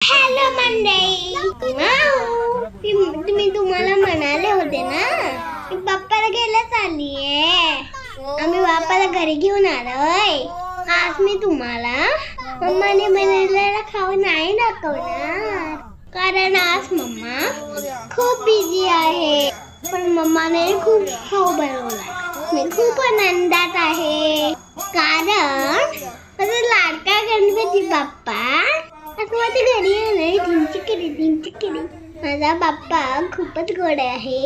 Hello मंडळी, मी तुम्हाला म्हणाले होते ना की बाप्पाला घ्यायला चाललीये. आम्ही बाप्पाला घरी घेऊन आलोय. आज मी तुम्हाला मम्माने बनवलेला खाऊ नाही दाखवणार, कारण आज मम्मा खूप बिझी आहे. पण मम्माने खूप खाऊ बनवला. मी खूप आनंदात आहे, कारण माझा लाडका गणपती बाप्पा आज माझ्या घरी आलाय. ढिंचिकिरी. माझा बाप्पा खूपच गोड आहे.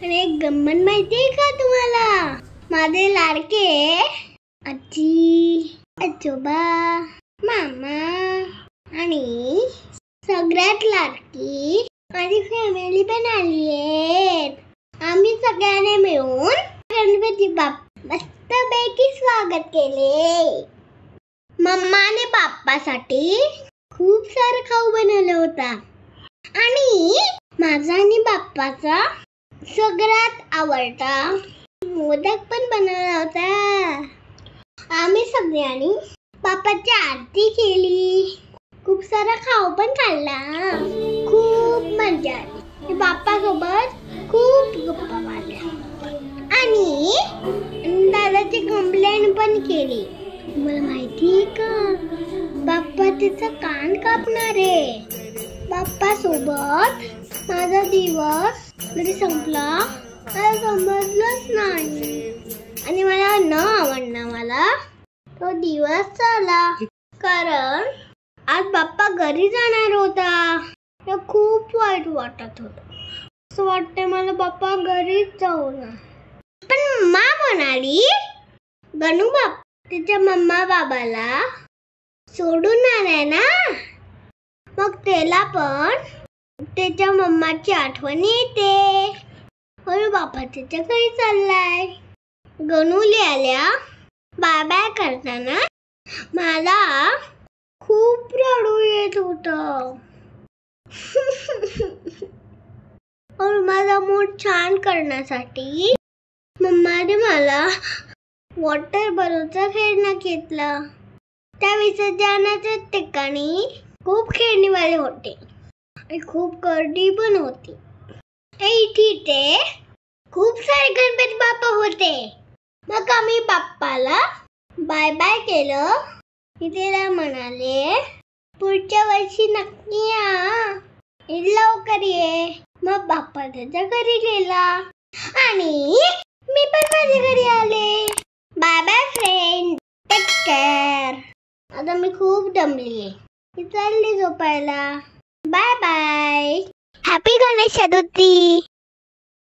आणि एक गंमत माहितीये का तुम्हाला? माझे लाडके आजी, आजोबा, मामा आणि सगळ्यात लाडकी माझी फॅमिली पण आली आहे. आम्ही सगळ्यांनी मिळून गणपती बाप्पा मस्तपैकी स्वागत केले. मम्माने बाप्पासाठी खूप सारा खाऊ बनवला होता आणि माझा आणि बाप्पाचा सगळ्यात आवडता मोदक पण बनवला होता. आम्ही सगळ्यांनी बाप्पाची आरती केली. खूप सारा खाऊ पण खाल्ला. खूप मजा आली. बाप्पा सोबत खूप गप्पा मारल्या आणि दादाची कंप्लेंट पण केली. मला माहितीये का, बाप्पा तिचा कान कापणार आहे. बाप्पा सोबत माझा दिवस कधी संपला मला समजलंच नाही आणि मला न आवडला मला तो दिवस झाला. कारण आज बाप्पा घरी जाणार होता. खूप वाईट वाटत होत. असं वाटतंय मला बाप्पा घरीच जाऊ ना. पण मम्मा म्हणाली, गणू बाप्पा तिच्या मम्मा बाबाला सोडून आलाय ना, मग त्याला पण त्याच्या मम्माची आठवण येते. म्हणून बाप्पा त्याच्या घरी चाललाय. गणूली आल्या बाय करताना मला खूप रडू येत होत. माझा मूड छान करण्यासाठी मम्माने मला वॉटर बलूनचा खेळणं घेतलं. त्या विसर्जनाच्या ठिकाणी खूप खेळणीवाले होते आणि खूप गर्दी पण होती. तिथे खूप सारे गणपती बाप्पा होते. मग आम्ही बाप्पाला बाय बाय केलं. मी त्याला म्हणाले, पुढच्या वर्षी नक्की या, लवकर ये. मग बाप्पा त्याच्या घरी गेला आणि मी पण माझ्या घरी आले. Bye bye friend, take care. आता मी खूप दमलीये, मी चालली झोपायला. Bye bye. हॅपी गणेश चतुर्थी.